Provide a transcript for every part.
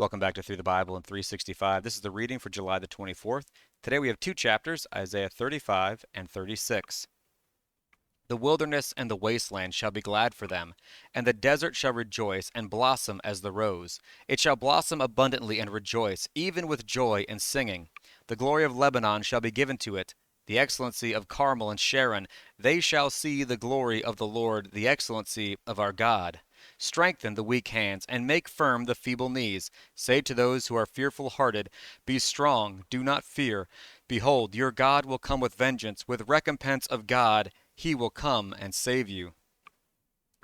Welcome back to Through the Bible in 365. This is the reading for July the 24th. Today we have two chapters, Isaiah 35 and 36. The wilderness and the wasteland shall be glad for them, and the desert shall rejoice and blossom as the rose. It shall blossom abundantly and rejoice, even with joy and singing. The glory of Lebanon shall be given to it, the excellency of Carmel and Sharon. They shall see the glory of the Lord, the excellency of our God. Strengthen the weak hands, and make firm the feeble knees. Say to those who are fearful-hearted, Be strong, do not fear. Behold, your God will come with vengeance, with recompense of God. He will come and save you.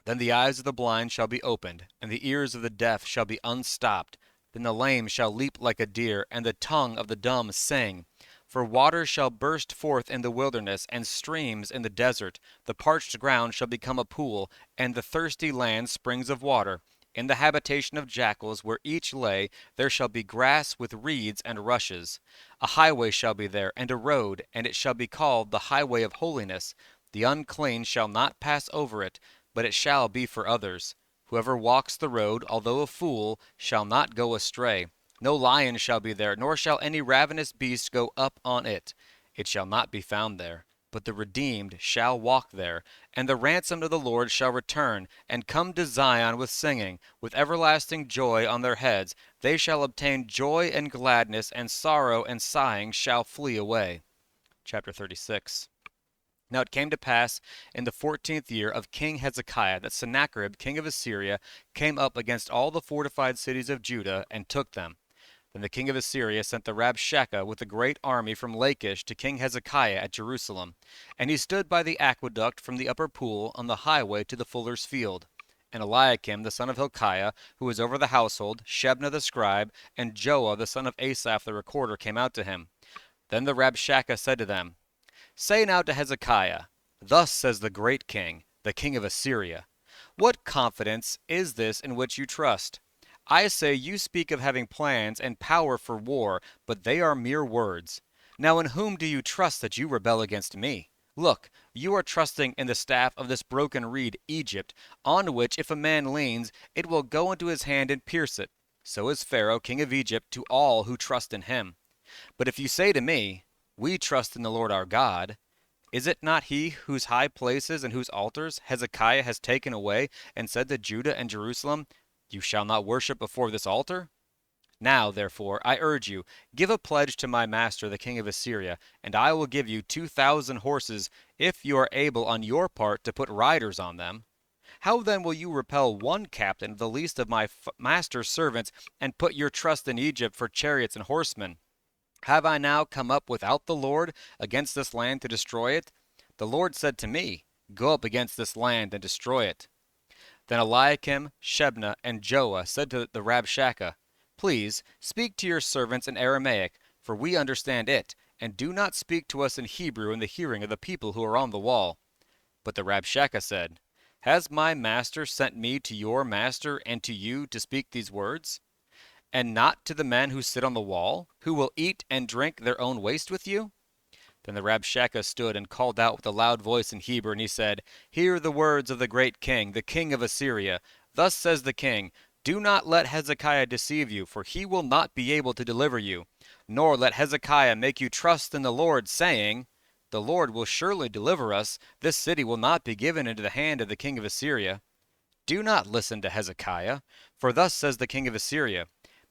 Then the eyes of the blind shall be opened, and the ears of the deaf shall be unstopped. Then the lame shall leap like a deer, and the tongue of the dumb sing. For waters shall burst forth in the wilderness, and streams in the desert. The parched ground shall become a pool, and the thirsty land springs of water. In the habitation of jackals, where each lay, there shall be grass with reeds and rushes. A highway shall be there, and a road, and it shall be called the highway of holiness. The unclean shall not pass over it, but it shall be for others. Whoever walks the road, although a fool, shall not go astray. No lion shall be there, nor shall any ravenous beast go up on it. It shall not be found there. But the redeemed shall walk there, and the ransomed of the Lord shall return, and come to Zion with singing, with everlasting joy on their heads. They shall obtain joy and gladness, and sorrow and sighing shall flee away. Chapter 36. Now it came to pass in the 14th year of King Hezekiah that Sennacherib king of Assyria came up against all the fortified cities of Judah and took them. Then the king of Assyria sent the Rabshakeh with a great army from Lachish to King Hezekiah at Jerusalem. And he stood by the aqueduct from the upper pool on the highway to the fuller's field. And Eliakim the son of Hilkiah, who was over the household, Shebna the scribe, and Joah the son of Asaph the recorder came out to him. Then the Rabshakeh said to them, Say now to Hezekiah, Thus says the great king, the king of Assyria, What confidence is this in which you trust? I say you speak of having plans and power for war, but they are mere words. Now in whom do you trust that you rebel against me? Look, you are trusting in the staff of this broken reed, Egypt, on which if a man leans, it will go into his hand and pierce it. So is Pharaoh, king of Egypt, to all who trust in him. But if you say to me, We trust in the Lord our God, is it not he whose high places and whose altars Hezekiah has taken away, and said to Judah and Jerusalem, You shall not worship before this altar? Now, therefore, I urge you, give a pledge to my master the king of Assyria, and I will give you 2,000 horses, if you are able on your part to put riders on them. How then will you repel one captain of the least of my master's servants, and put your trust in Egypt for chariots and horsemen? Have I now come up without the Lord against this land to destroy it? The Lord said to me, Go up against this land and destroy it. Then Eliakim, Shebna, and Joah said to the Rabshakeh, Please speak to your servants in Aramaic, for we understand it, and do not speak to us in Hebrew in the hearing of the people who are on the wall. But the Rabshakeh said, Has my master sent me to your master and to you to speak these words? And not to the men who sit on the wall, who will eat and drink their own waste with you? Then the Rabshakeh stood and called out with a loud voice in Hebrew, and he said, Hear the words of the great king, the king of Assyria. Thus says the king, Do not let Hezekiah deceive you, for he will not be able to deliver you. Nor let Hezekiah make you trust in the Lord, saying, The Lord will surely deliver us. This city will not be given into the hand of the king of Assyria. Do not listen to Hezekiah, for thus says the king of Assyria,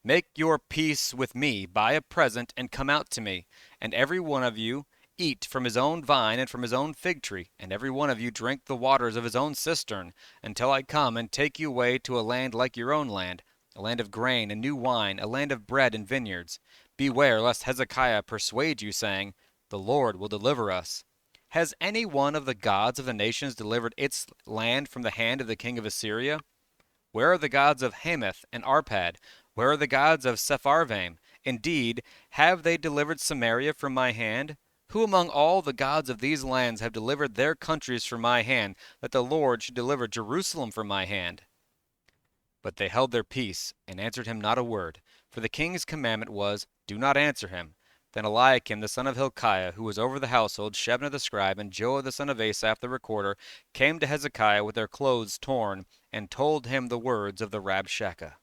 Make your peace with me, buy a present, and come out to me, and every one of you eat from his own vine and from his own fig tree, and every one of you drink the waters of his own cistern, until I come and take you away to a land like your own land, a land of grain and new wine, a land of bread and vineyards. Beware lest Hezekiah persuade you, saying, The Lord will deliver us. Has any one of the gods of the nations delivered its land from the hand of the king of Assyria? Where are the gods of Hamath and Arpad? Where are the gods of Sepharvaim? Indeed, have they delivered Samaria from my hand? Who among all the gods of these lands have delivered their countries from my hand, that the Lord should deliver Jerusalem from my hand? But they held their peace, and answered him not a word. For the king's commandment was, Do not answer him. Then Eliakim the son of Hilkiah, who was over the household, Shebna the scribe, and Joah the son of Asaph the recorder, came to Hezekiah with their clothes torn, and told him the words of the Rabshakeh.